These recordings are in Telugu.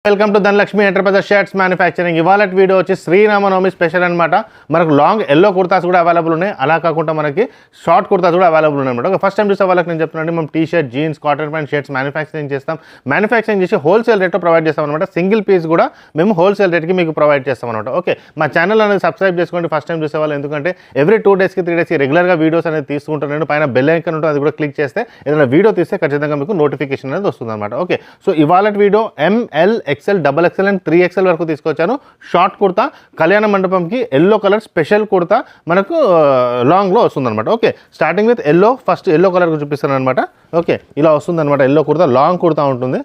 Welcome to Dhanalakshmi enterprises shirts manufacturing. ఇవాళ వీడియో వచ్చి శ్రీ రామనవమి స్పెషల్ అనమాట. మనకు లాంగ్ ఎల్లో కుర్తాస్ కూడా అవైలబుల్ ఉన్నాయి, అలా కాకుండా మనకి షార్ట్ కుర్తాస్ కూడా అవైలబుల్ ఉన్నాయి అనమాట. ఫస్ట్ టైం చూసే వాళ్ళకి నేను చెప్తున్నాను, మేము T shirt, jeans, cotton pant, shirts manufacturing చేస్తాం. మ్యానుఫ్యాక్చరింగ్ చేసి హోల్సేల్ రేట్లో ప్రొవైడ్ చేస్తాం అనమాట. సింగిల్ పీస్ కూడా మేము హోల్సేల్ రేట్కి మీకు ప్రొవైడ్ చేస్తాం అనమాట. ఓకే, మా ఛానల్ అనేది సబ్స్క్రైబ్ చేసుకోండి ఫస్ట్ టైం చూసే వాళ్ళు, ఎందుకంటే ఎవ్రీ 2 డేస్కి 3 డేస్కి రెగ్యులర్గా వీడియోస్ అనేది తీసుకుంటున్నాను. పైన బెల్ ఐకాన్ ఉంటుంది, అది కూడా క్లిక్ చేస్తే ఏదైనా వీడియో తీస్తే ఖచ్చితంగా మీకు నోటిఫికేషన్ అనేది వస్తుంది అనమాట. ఓకే, సో ఇవాళ video ML, XL, XXL 3XL వరకు తీసుకొచ్చాను. షార్ట్ కుర్తా కళ్యాణ మండపంకి ఎల్లో కలర్ స్పెషల్ కుర్తా మనకు లాంగ్లో వస్తుంది అనమాట. Okay, starting with yellow. First yellow colour చూపిస్తాను అనమాట. ఓకే, ఇలా వస్తుంది అనమాట. ఎల్లో కుర్తా లాంగ్ కుర్తా ఉంటుంది.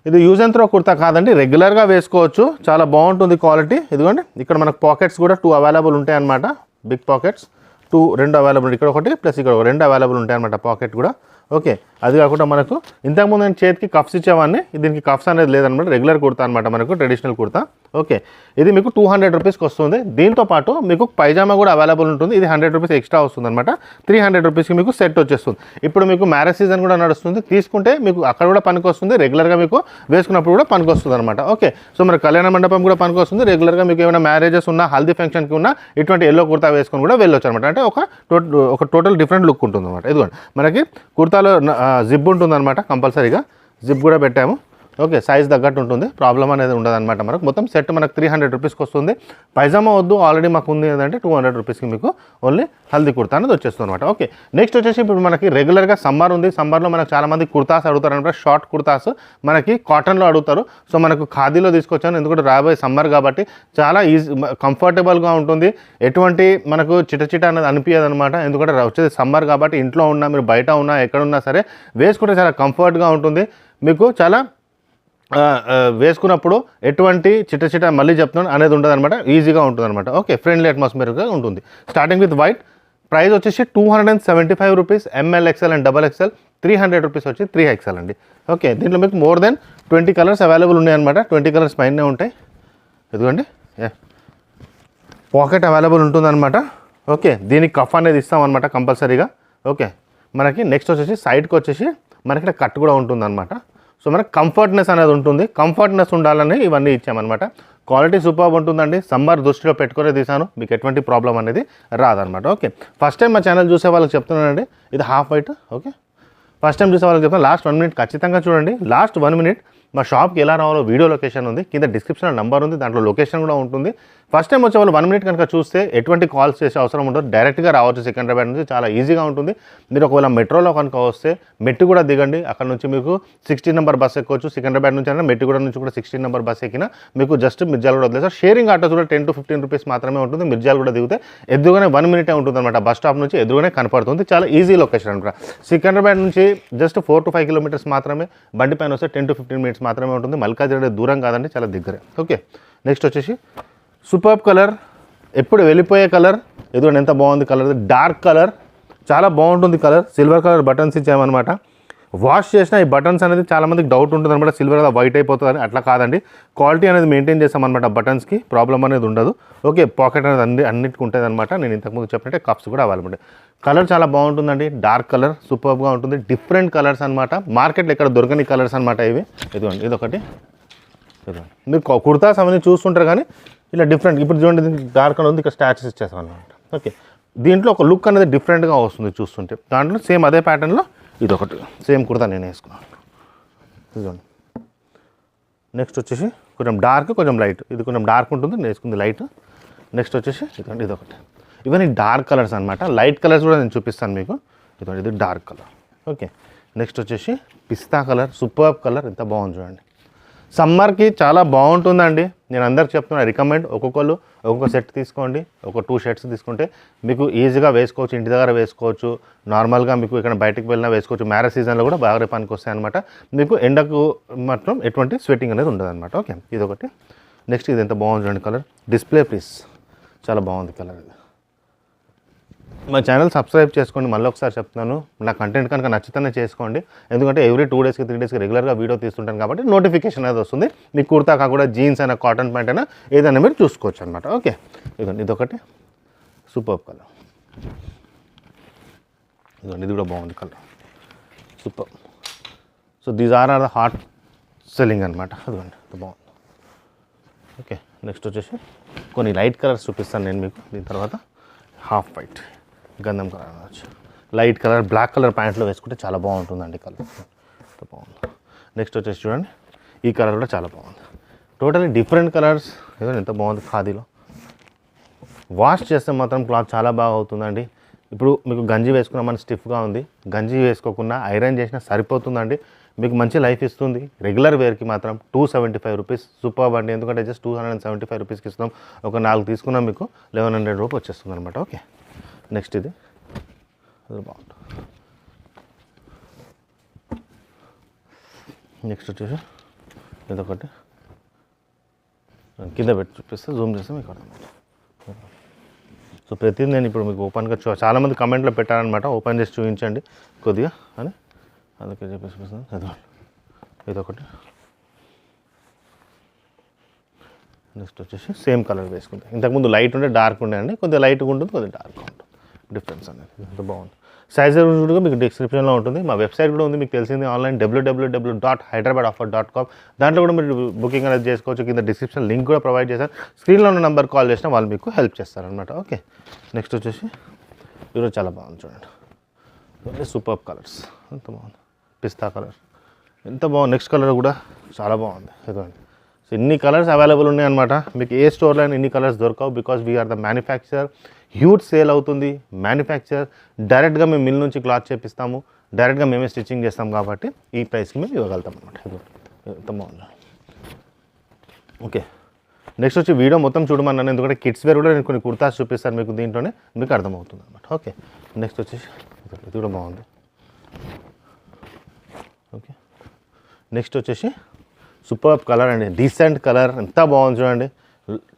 ఇది యూజ్ అండ్ త్రో కుర్తా కాదండి, రెగ్యులర్గా వేసుకోవచ్చు. చాలా బాగుంటుంది క్వాలిటీ. ఇదిగోండి, ఇక్కడ మనకు పాకెట్స్ కూడా 2 అవైలబుల్ ఉంటాయి అనమాట. బిగ్ పాకెట్స్ 2 అవైలబుల్, ఇక్కడ ఒకటి ప్లస్ ఇక్కడ 2 అవైలబుల్ ఉంటాయి అనమాట పాకెట్ కూడా. ఓకే, అది కాకుండా మనకు ఇంతకుముందు నేను చేతికి కఫ్స్ ఇచ్చేవాడిని, దీనికి కఫ్స్ అనేది లేదనమాట. రెగ్యులర్ కుర్తా అనమాట మనకు, ట్రెడిషనల్ కుర్తా. ఓకే, ఇది మీకు 200 రూపీస్కి వస్తుంది. దీంతో పాటు మీకు పైజామా కూడా అవైలబుల్ ఉంటుంది. ఇది 100 రూపీస్ ఎక్స్ట్రా వస్తుంది అనమాట. 300 రూపీస్కి మీకు సెట్ వచ్చేస్తుంది. ఇప్పుడు మీకు మ్యారేజ్ సీజన్ కూడా నడుస్తుంది, తీసుకుంటే మీకు అక్కడ కూడా పనికి వస్తుంది, రెగ్యులర్గా మీకు వేసుకున్నప్పుడు కూడా పనికి వస్తుంది అనమాట. ఓకే, సో మరి కళ్యాణ మండపం కూడా పనికి వస్తుంది, రెగ్యులర్గా మీకు ఏమైనా మ్యారేజెస్ ఉన్నా, హల్దీ ఫంక్షన్కి ఉన్నా ఇటువంటి ఎల్లో కుర్తా వేసుకొని కూడా వెళ్ళొచ్చు అనమాట. అంటే ఒక టోటల్ డిఫరెంట్ లుక్ ఉంటుంది అనమాట. ఇదిగోండి, మనకి కుర్తాలో జిప్ ఉంటుంది అనమాట, కంపల్సరీగా జిప్ కూడా పెట్టాము. ఓకే, సైజ్ తగ్గట్టు ఉంటుంది, ప్రాబ్లం అనేది ఉండదు అనమాట. మనకు మొత్తం సెట్ మనకు 300 రూపీస్కి వస్తుంది. పైజామా వద్దు, ఆల్రెడీ మాకు ఉంది ఏంటంటే 200 రూపీస్కి మీకు ఓన్లీ హల్దీ కుర్తా అనేది వచ్చేస్తుంది అనమాట. ఓకే, నెక్స్ట్ వచ్చేసి ఇప్పుడు మనకి రెగ్యులర్గా సమ్మర్ ఉంది. సమ్మర్లో మనకు చాలామంది కుర్తాస్ అడుగుతారు అనమాట. షార్ట్ కుర్తాస్ మనకి కాటన్లో అడుగుతారు. సో మనకు ఖాదీలో తీసుకొచ్చాను, ఎందుకంటే రాబోయే సమ్మర్ కాబట్టి చాలా ఈజీ, కంఫర్టబుల్గా ఉంటుంది. ఎటువంటి మనకు చిట అనేది అనిపించదు అనమాట. ఎందుకంటే వచ్చేది సమ్మర్ కాబట్టి ఇంట్లో ఉన్నా, మీరు బయట ఉన్నా, ఎక్కడున్నా సరే వేసుకుంటే చాలా కంఫర్ట్గా ఉంటుంది. మీకు చాలా వేసుకున్నప్పుడు ఎటువంటి చిట మళ్ళీ చెప్తున్నాను అనేది ఉండదు అనమాట. ఈజీగా ఉంటుంది అనమాట. ఓకే, ఫ్రెండ్లీ అట్మాస్ఫియర్గా ఉంటుంది. స్టార్టింగ్ విత్ వైట్, ప్రైస్ వచ్చేసి 275 rupees. ML, XL and XXL 300 rupees వచ్చి 3XL అండి. ఓకే, దీంట్లో మీకు మోర్ దెన్ 20 కలర్స్ అవైలబుల్ ఉన్నాయన్నమాట. 20 కలర్స్ పైనే ఉంటాయి. ఇదిగోండి, పాకెట్ అవైలబుల్ ఉంటుందన్నమాట. ఓకే, దీనికి కఫ్ అనేది ఇస్తామన్నమాట కంపల్సరీగా. ఓకే, మనకి నెక్స్ట్ వచ్చేసి సైడ్కి వచ్చేసి మనకి ఇక్కడ కట్ కూడా ఉంటుందన్నమాట. సో మనకు కంఫర్ట్నెస్ అనేది ఉంటుంది. కంఫర్ట్నెస్ ఉండాలని ఇవన్నీ ఇచ్చామన్నమాట. క్వాలిటీ సూపర్ ఉంటుందండి. సమ్మర్ దృష్టిలో పెట్టుకునే తీసాను, మీకు ఎటువంటి ప్రాబ్లం అనేది రాదనమాట. ఓకే, ఫస్ట్ టైం మా ఛానల్ చూసే వాళ్ళకి చెప్తున్నానండి, ఇది half white. Okay, first time చూసే వాళ్ళకి చెప్తాను, లాస్ట్ 1 మినిట్ ఖచ్చితంగా చూడండి. లాస్ట్ 1 మినిట్ మా షాప్కి ఎలా రావాలో వీడియో లొకేషన్ ఉంది, కింద డిస్క్రిప్షన్లో నెంబర్ ఉంది, దాంట్లో లొకేషన్ కూడా ఉంటుంది. ఫస్ట్ టైం వచ్చే వాళ్ళు 1 మినిట్ కనుక చూస్తే ఎటువంటి కాల్స్ చేసే అవసరం ఉండదు, డైరెక్ట్గా రావచ్చు సికింద్రాబాద్ నుంచి. చాలా ఈజీగా ఉంటుంది. మీరు ఒకవేళ మెట్రోలో కనుక వస్తే మెట్టు కూడా దిగండి, అక్కడ నుంచి మీకు 16 నెంబర్ బస్ ఎక్కొచ్చు. సికింద్రాబాద్ నుంచి అయినా మెట్టుగూడ నుంచి కూడా 16 నెంబర్ బస్ ఎక్కినా మీకు జస్ట్ మిర్జాలగూడ వదిలేస్తారు. షేరింగ్ ఆటోస్ కూడా 10 to 15 రూపీస్ మాత్రమే ఉంటుంది. మిర్జాలగూడ దిగితే ఎదురుగానే 1 మినిటే ఉంటుంది అనమాట. బస్ స్టాప్ నుంచి ఎదురుగానే కనపడుతుంది. చాలా ఈజీ లొకేషన్ అనమాట. సికింద్రాబాద్ నుంచి జస్ట్ 4 to 5 కిలోమీటర్స్ మాత్రమే, బండి పైన వస్తే 10 to 15 మినిట్స్ మాత్రమే ఉంటుంది. మల్కాజ్గిరి దూరం కాదండి, చాలా దగ్గరే. ఓకే, నెక్స్ట్ వచ్చేసి సూపర్ కలర్, ఎప్పుడు వెళ్ళిపోయే కలర్. ఎదుగుండి ఎంత బాగుంది కలర్, డార్క్ కలర్, చాలా బాగుంటుంది కలర్. సిల్వర్ కలర్ బటన్స్ ఇచ్చామన్నమాట. వాష్ చేసిన ఈ బటన్స్ అనేది చాలామందికి డౌట్ ఉంటుంది అనమాట, సిల్వర్ కదా వైట్ అయిపోతుంది. అట్లా కాదండి, క్వాలిటీ అనేది మెయింటైన్ చేస్తామన్నమాట. బటన్స్కి ప్రాబ్లం అనేది ఉండదు. ఓకే, పాకెట్ అనేది అన్నిటికీ ఉంటుంది అనమాట. నేను ఇంతకుముందు చెప్పినట్టే కప్స్ కూడా అవైలబుల్ ఉంటాయి. కలర్ చాలా బాగుంటుందండి, డార్క్ కలర్ సూపర్గా ఉంటుంది. డిఫరెంట్ కలర్స్ అనమాట, మార్కెట్లో ఎక్కడ దొరకని కలర్స్ అనమాట ఇవి. ఇదిగోండి, ఇదొకటి. ఇదిగోండి, మీరు కుర్తాస్ అవన్నీ చూస్తుంటారు కానీ ఇలా డిఫరెంట్. ఇప్పుడు చూడండి, డార్క్ కలర్ ఉంది, ఇక్కడ స్టాచెస్ ఇచ్చేస్తాం అనమాట. ఓకే, దీంట్లో ఒక లుక్ అనేది డిఫరెంట్గా వస్తుంది చూస్తుంటే. దాంట్లో సేమ్ అదే ప్యాటర్న్లో ఇదొకటి సేమ్ కుర్తా నేను వేసుకున్నాను. ఇదిగోండి, నెక్స్ట్ వచ్చేసి కొంచెం డార్క్, కొంచెం లైట్. ఇది కొంచెం డార్క్ ఉంటుంది, నేను వేసుకుంది లైట్. నెక్స్ట్ వచ్చేసి ఇదిగోండి, ఇదొకటి. ఇవన్నీ డార్క్ కలర్స్ అనమాట. లైట్ కలర్స్ కూడా నేను చూపిస్తాను మీకు. ఇదిగోండి, ఇది డార్క్ కలర్. ఓకే, నెక్స్ట్ వచ్చేసి పిస్తా కలర్, సూపర్ కలర్, ఎంత బాగుంది చూడండి. సమ్మర్కి చాలా బాగుంటుందండి. నేను అందరికి చెప్తున్నాను, రికమెండ్. ఒక్కొక్క సెట్ తీసుకోండి, ఒక 2 షర్ట్స్ తీసుకుంటే మీకు ఈజీగా వేసుకోవచ్చు. ఇంటి దగ్గర వేసుకోవచ్చు, నార్మల్గా మీకు ఇక్కడ బయటకు వెళ్ళినా వేసుకోవచ్చు. మ్యారేజ్ సీజన్లో కూడా బాగా పనికి వస్తాయి అనమాట. మీకు ఎండకు మాత్రం ఎటువంటి స్వెట్టింగ్ అనేది ఉండదు అనమాట. ఓకే, ఇదొకటి. నెక్స్ట్ ఇది ఎంత బాగుంది చూడండి కలర్, డిస్ప్లే పీస్, చాలా బాగుంది కలర్ ఇది. మా ఛానల్ సబ్స్క్రైబ్ చేసుకోండి. మళ్ళీ ఒకసారి చెప్తున్నాను, నా కంటెంట్ కనుక నచ్చితేనే చేసుకోండి. ఎందుకంటే ఎవ్రీ 2 డేస్కి 3 డేస్కి రెగ్యులర్గా వీడియో తీస్తుంటాను కాబట్టి నోటిఫికేషన్ అనేది వస్తుంది. మీకు కుర్తా కాకుండా జీన్స్ అయినా, కాటన్ ప్యాంట్ అయినా ఏదైనా మీరు చూసుకోవచ్చు అనమాట. ఓకే, ఇదిగోండి, ఇదొకటి సూపర్ కలర్. ఇదిగోండి, ఇది కూడా బాగుంది colour, super. So these are the hot selling అనమాట. అదిగోండి ఎంత బాగుంది. ఓకే, నెక్స్ట్ వచ్చేసి కొన్ని లైట్ కలర్స్ చూపిస్తాను నేను మీకు. దీని తర్వాత హాఫ్ వైట్ గంధం కలర్ అనవచ్చు. లైట్ కలర్ బ్లాక్ కలర్ ప్యాంట్లో వేసుకుంటే చాలా బాగుంటుందండి కలర్. ఎంత బాగుంది. నెక్స్ట్ వచ్చేసి చూడండి, ఈ కలర్ కూడా చాలా బాగుంది. Totally different colours. ఏదో ఎంత బాగుంది. ఖాదీలో వాష్ చేస్తే మాత్రం క్లాత్ చాలా బాగా అవుతుందండి. ఇప్పుడు మీకు గంజి వేసుకున్నామని స్టిఫ్గా ఉంది, గంజి వేసుకోకుండా ఐరన్ చేసినా సరిపోతుందండి. మీకు మంచి లైఫ్ ఇస్తుంది. రెగ్యులర్ వేర్కి మాత్రం 275 రూపీస్ సూపర్ అండి. ఎందుకంటే జస్ట్ 275 రూపీస్కి ఇస్తున్నాం. ఒక 4 తీసుకున్నాం మీకు 1100 రూపాయలు వచ్చేస్తుంది అనమాట. ఓకే, నెక్స్ట్ ఇది బాగుంటుంది. నెక్స్ట్ వచ్చేసి ఇదొకటి కింద పెట్టి చూపిస్తే జూమ్ చేస్తే మీకు అర్థమవుతుంది. సో ప్రతిదీ నేను ఇప్పుడు మీకు ఓపెన్గా చాలామంది కమెంట్లో పెట్టారనమాట, ఓపెన్ చేసి చూపించండి కొద్దిగా అని, అందుకే చెప్పేసి ఇదొకటి. నెక్స్ట్ వచ్చేసి సేమ్ కలర్ వేసుకుంటాం. ఇంతకుముందు లైట్ ఉంటే డార్క్ ఉండే అండి, కొద్దిగా లైట్గా ఉంటుంది, కొద్దిగా డార్క్గా ఉంటుంది. డిఫరెన్స్ అనేది ఎంత బాగుంది. సైజ్ కూడా మీకు డిస్క్రిప్షన్లో ఉంటుంది. మా వెబ్సైట్ కూడా ఉంది మీకు తెలిసింది, ఆన్లైన్ www.hyderabadoffer.com. దాంట్లో కూడా మీరు బుకింగ్ అనేది చేసుకోవచ్చు. కింద డిస్క్రిప్షన్ లింక్ కూడా ప్రొవైడ్ చేశారు. స్క్రీన్లో ఉన్న నెంబర్ కాల్ చేసినా వాళ్ళు మీకు హెల్ప్ చేస్తారనమాట. ఓకే, నెక్స్ట్ వచ్చేసి ఈరోజు చాలా బాగుంది చూడండి. సూపర్ కలర్స్ ఎంత బాగుంది. పిస్తా కలర్ ఎంత బాగుంది. నెక్స్ట్ కలర్ కూడా చాలా బాగుంది. ఇదిగోండి. సో ఇన్ని కలర్స్ అవైలబుల్ ఉన్నాయి అనమాట. మీకు ఏ స్టోర్లో అయినా ఇన్ని కలర్స్ దొరకవు. Because we're the manufacturer. Huge sale అవుతుంది. మ్యానుఫ్యాక్చర్ డైరెక్ట్గా మేము మిల్ నుంచి క్లాత్ చేపిస్తాము, డైరెక్ట్గా మేమే స్టిచ్చింగ్ చేస్తాం కాబట్టి ఈ ప్రైస్కి మేము ఇవ్వగలుగుతాం అనమాట. ఎంత బాగుంది. ఓకే, నెక్స్ట్ వచ్చి వీడియో మొత్తం చూడమన్నాను, ఎందుకంటే కిడ్స్ వేర్ కూడా నేను కొన్ని కుర్తాస్ చూపిస్తాను మీకు, దీంట్లోనే మీకు అర్థమవుతుంది అనమాట. ఓకే, నెక్స్ట్ వచ్చేసి ఇది కూడా బాగుంది. ఓకే, నెక్స్ట్ వచ్చేసి సూపర్ కలర్ అండి, డీసెంట్ కలర్. ఎంత బాగుంది చూడండి.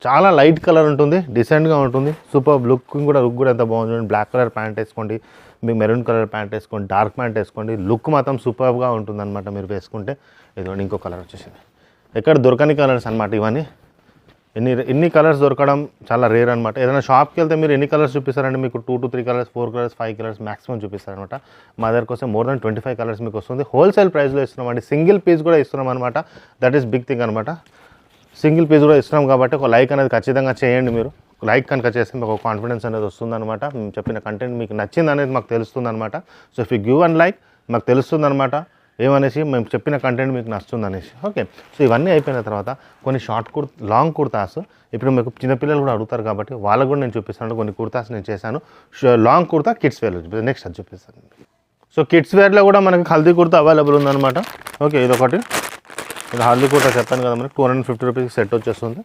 చాలా లైట్ కలర్ ఉంటుంది, డీసెంట్గా ఉంటుంది. సూపర్ లుక్ కూడా ఎంత బాగుంది చూడండి. బ్లాక్ కలర్ ప్యాంట్ వేసుకోండి, మీకు మెరూన్ కలర్ ప్యాంట్ వేసుకోండి, డార్క్ ప్యాంట్ వేసుకోండి, లుక్ మాత్రం సూపర్గా ఉంటుంది అనమాట మీరు వేసుకుంటే. ఇదిగోండి ఇంకో కలర్ వచ్చేసింది. ఎక్కడ దొరకని కలర్స్ అనమాట ఇవన్నీ. ఇన్ని కలర్స్ దొరకడం చాలా రేర్ అనమాట. ఏదైనా షాప్కి వెళ్తే మీరు ఎన్ని కలర్స్ చూపిస్తారంటే మీకు 2 to 3 colours, 4 colours, 5 colours maximum చూపిస్తారనమాట. మా దగ్గర కోసం మోర్ దెన్ 25 కలర్స్ మీకు వస్తుంది. హోల్సేల్ ప్రైస్లో ఇస్తున్నాం అండి. సింగిల్ పీస్ కూడా ఇస్తున్నాం అనమాట. దట్ ఈస్ బిగ్ థింగ్ అనమాట. సింగిల్ పీస్ కూడా ఇస్తున్నాం కాబట్టి ఒక లైక్ అనేది ఖచ్చితంగా చేయండి. మీరు లైక్ కనుక చేస్తే మీకు ఒక కాన్ఫిడెన్స్ అనేది వస్తుందన్నమాట. మేము చెప్పిన కంటెంట్ మీకు నచ్చింది అనేది మాకు తెలుస్తుంది అనమాట. So if you give and like మాకు తెలుస్తుంది అనమాట ఏమనేసి మేము చెప్పిన కంటెంట్ మీకు నచ్చుతుంది అనేసి. ఓకే, సో ఇవన్నీ అయిపోయిన తర్వాత కొన్ని లాంగ్ కుర్తాస్ ఇప్పుడు మీకు చిన్నపిల్లలు కూడా అడుగుతారు కాబట్టి వాళ్ళకు కూడా నేను చూపిస్తాను. కొన్ని కుర్తాస్ నేను చేశాను. లాంగ్ కుర్తా కిడ్స్ వేర్లో నెక్స్ట్ అది చూపిస్తాను. సో కిడ్స్ వేర్లో కూడా మనకి హల్దీ కుర్తా అవైలబుల్ ఉందన్నమాట. ఓకే, ఇదొకటి. ఇది హల్దీ కుర్తా చెప్పాను కదా మనకి 250 రూపీస్ సెట్ వచ్చేస్తుంది.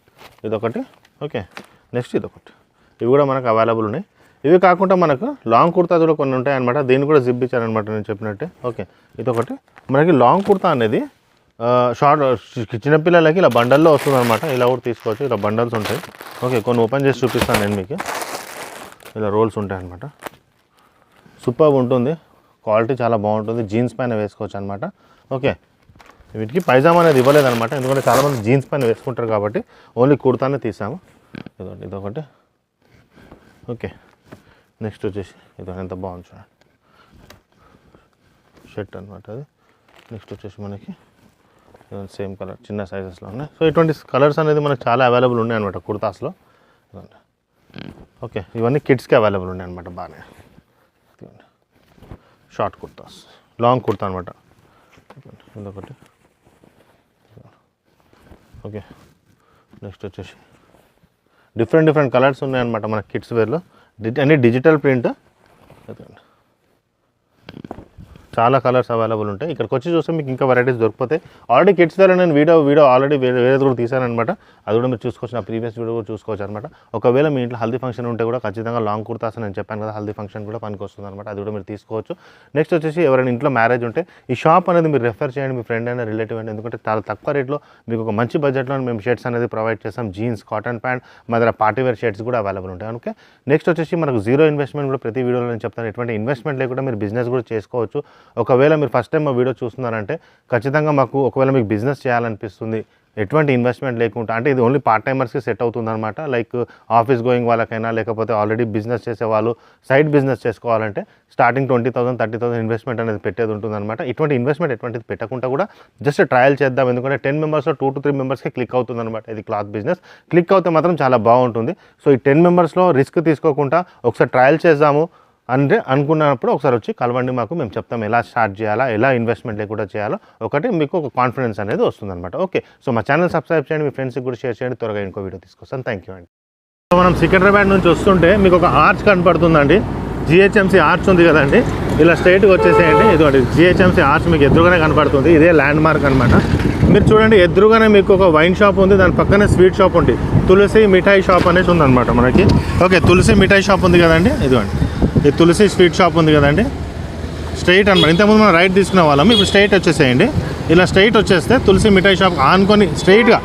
ఇదొకటి. ఓకే, నెక్స్ట్ ఇదొకటి. ఇవి కూడా మనకు అవైలబుల్ ఉన్నాయి. ఇవి కాకుండా మనకు లాంగ్ కుర్తా కూడా కొన్ని ఉంటాయి అనమాట. దీన్ని కూడా జిప్ ఇచ్చారనమాట నేను చెప్పినట్టే. ఓకే, ఇదొకటి. మనకి లాంగ్ కుర్తా అనేది చిన్నపిల్లలకి ఇలా బండల్లో వస్తుంది అనమాట. ఇలా కూడా తీసుకోవచ్చు. ఇలా బండల్స్ ఉంటాయి. ఓకే, కొన్ని ఓపెన్ చేసి చూపిస్తాను నేను మీకు. ఇలా రోల్స్ ఉంటాయి అనమాట. సూపర్ ఉంటుంది. క్వాలిటీ చాలా బాగుంటుంది. జీన్స్ పైన వేసుకోవచ్చు అనమాట. ఓకే, వీటికి పైజామా అనేది ఇవ్వలేదన్నమాట, ఎందుకంటే చాలామంది జీన్స్ పైన వేసుకుంటారు కాబట్టి ఓన్లీ కుర్తానే తీసాము. ఇదొకటి. ఓకే, నెక్స్ట్ వచ్చేసి ఇది ఎంత బాగుంది చూడండి. షర్ట్ అనమాట అది. నెక్స్ట్ వచ్చేసి మనకి సేమ్ కలర్ చిన్న సైజెస్లో ఉన్నాయి. సో ఇటువంటి కలర్స్ అనేది మనకు చాలా అవైలబుల్ ఉన్నాయి అనమాట కుర్తాస్లో. ఓకే, ఇవన్నీ కిడ్స్కి అవైలబుల్ ఉన్నాయి అనమాట. బాగానే షార్ట్ కుర్తాస్, లాంగ్ కుర్తా అనమాట. ఇదొకటి. ఓకే, నెక్స్ట్ వచ్చేసి డిఫరెంట్ కలర్స్ ఉన్నాయన్నమాట మన కిడ్స్ వేర్లో. అన్ని డిజిటల్ ప్రింట్. చాలా కలర్స్ అవైలబుల్ ఉంటాయి. ఇక్కడికి వచ్చి చూస్తే మీకు ఇంకా వెరైటీస్ దొరికిపోతాయి. ఆల్రెడీ కిడ్స్ వేర్ నేను వీడియో ఆల్రెడీ వేరేది కూడా తీసానమాట. అది కూడా మీరు చూసుకోవచ్చు. నా ప్రీవియస్ వీడియో కూడా చూసుకోవచ్చు అనమాట. ఒకవేళ మీ ఇంట్లో హల్దీ ఫంక్షన్ ఉంటే కూడా ఖచ్చితంగా లాంగ్ కుర్తాస్ నేను చెప్పాను కదా, హల్దీ ఫంక్షన్ కూడా పనికి వస్తుంది అనమాట. అది కూడా మీరు తీసుకోవచ్చు. నెక్స్ట్ వచ్చేసి ఎవరైనా ఇంట్లో మ్యారేజ్ ఉంటే ఈ షాప్ అనేది మీరు రెఫర్ చేయండి, మీ ఫ్రెండ్ అయినా రిలేటివ్ అయినా. ఎందుకంటే చాలా తక్కువ రేట్లో మీకు ఒక మంచి బడ్జెట్లో మేము షర్ట్స్ అనేది ప్రొవైడ్ చేస్తాం. జీన్స్, కాటన్ ప్యాంట్, మా దగ్గర పార్టీ వేర్ షర్ట్స్ కూడా అవైలబుల్ ఉంటాయి. ఓకే, నెక్స్ట్ వచ్చేసి మనకు జీరో ఇన్వెస్ట్మెంట్ కూడా ప్రతి వీడియోలో నేను చెప్తాను. ఎటువంటి ఇన్వెస్ట్మెంట్ లేకుండా మీరు బిజినెస్ కూడా చేసుకోవచ్చు. ఒకవేళ మీరు ఫస్ట్ టైం మా వీడియో చూస్తున్నారంటే ఖచ్చితంగా మాకు ఒకవేళ మీకు బిజినెస్ చేయాలనిపిస్తుంది, ఎటువంటి ఇన్వెస్ట్మెంట్ లేకుండా, అంటే ఇది ఓన్లీ పార్ట్ టైమర్స్కి సెట్ అవుతుందన్నమాట. లైక్ ఆఫీస్ గోయింగ్ వాళ్ళకైనా, లేకపోతే ఆల్రెడీ బిజినెస్ చేసేవాళ్ళు సైడ్ బిజినెస్ చేసుకోవాలంటే స్టార్టింగ్ 20,000 30,000 ఇన్వెస్ట్మెంట్ అనేది పెట్టేది ఉంటుందన్నమాట. ఇటువంటి ఇన్వెస్ట్మెంట్ ఎటువంటిది పెట్టకుండా కూడా జస్ట్ ట్రయల్ చేద్దాం, ఎందుకంటే 10 మెంబర్స్లో 2 to 3 మెంబర్స్కి క్లిక్ అవుతుందన్నమాట. ఇది క్లాత్ బిజినెస్ క్లిక్ అవుతే మాత్రం చాలా బాగుంటుంది. సో ఈ 10 మెంబర్స్లో రిస్క్ తీసుకోకుండా ఒకసారి ట్రయల్ చేద్దాము అంటే అనుకున్నప్పుడు ఒకసారి వచ్చి కలవండి మాకు, మేము చెప్తాం ఎలా స్టార్ట్ చేయాలా, ఎలా ఇన్వెస్ట్మెంట్ లేకుండా చేయాలో. ఒకటి మీకు ఒక కాన్ఫిడెన్స్ అనేది వస్తుందన్నమాట. ఓకే, సో మా ఛానల్ సబ్స్క్రైబ్ చేయండి, మీ ఫ్రెండ్స్కి కూడా షేర్ చేయండి. త్వరగా ఇంకో వీడియో తీసుకొస్తాను. థ్యాంక్ యూ అండి. సో మనం సికింద్రాబాద్ నుంచి వస్తుంటే మీకు ఒక ఆర్చ్ కనపడుతుందండి. జిహెచ్ఎంసీ ఆర్చ్ ఉంది కదండి, ఇలా స్ట్రైట్గా వచ్చేసేయండి. ఇదిగోండి జిహెచ్ఎంసీ ఆర్చ్ మీకు ఎదురుగానే కనపడుతుంది. ఇదే ల్యాండ్ మార్క్ అనమాట. మీరు చూడండి, ఎదురుగానే మీకు ఒక వైన్ షాప్ ఉంది, దాని పక్కనే స్వీట్ షాప్ ఉంది. తులసి మిఠాయి షాప్ అనేసి ఉందన్నమాట మనకి. ఓకే, తులసి మిఠాయి షాప్ ఉంది కదండి, ఇదిగోండి ఈ తులసి స్వీట్ షాప్ ఉంది కదండి. స్ట్రైట్ అనమాట. ఇంతకుముందు మనం రైట్ తీసుకునే వాళ్ళం, ఇప్పుడు స్ట్రైట్ వచ్చేసేయండి. ఇలా స్ట్రైట్ వచ్చేస్తే తులసి మిఠాయి షాప్ ఆనుకొని స్ట్రైట్గా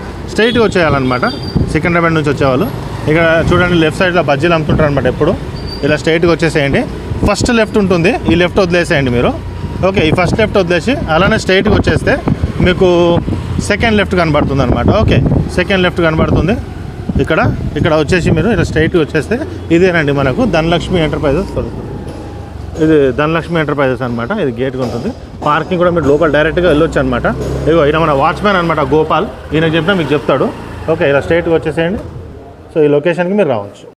వచ్చేయాలన్నమాట. సికింద్రాబాద్ నుంచి వచ్చేవాళ్ళు ఇక్కడ చూడండి, లెఫ్ట్ సైడ్లో బజ్జీలు అమ్ముతుంటారు అనమాట ఎప్పుడు. ఇలా స్ట్రైట్గా వచ్చేసేయండి. ఫస్ట్ లెఫ్ట్ ఉంటుంది, ఈ లెఫ్ట్ వదిలేసేయండి మీరు. ఓకే, ఈ ఫస్ట్ లెఫ్ట్ వదిలేసి అలానే స్ట్రైట్గా వచ్చేస్తే మీకు సెకండ్ లెఫ్ట్ కనబడుతుంది అనమాట. ఓకే, సెకండ్ లెఫ్ట్ కనబడుతుంది. ఇక్కడ వచ్చేసి మీరు ఇలా స్ట్రైట్గా వచ్చేస్తే ఇదేనండి మనకు ధనలక్ష్మి ఎంటర్ప్రైజెస్. ఇది ధనలక్ష్మి ఎంటర్ప్రైజెస్ అనమాట. ఇది గేట్గా ఉంటుంది. పార్కింగ్ కూడా మీరు లోపల డైరెక్ట్గా వెళ్ళొచ్చు అనమాట. ఇగో ఈయన మన వాచ్మ్యాన్ అనమాట, గోపాల్. ఈయన చెప్పినా మీకు చెప్తాడు. ఓకే, ఇలా స్ట్రైట్గా వచ్చేసేయండి. సో ఈ లొకేషన్కి మీరు రావచ్చు.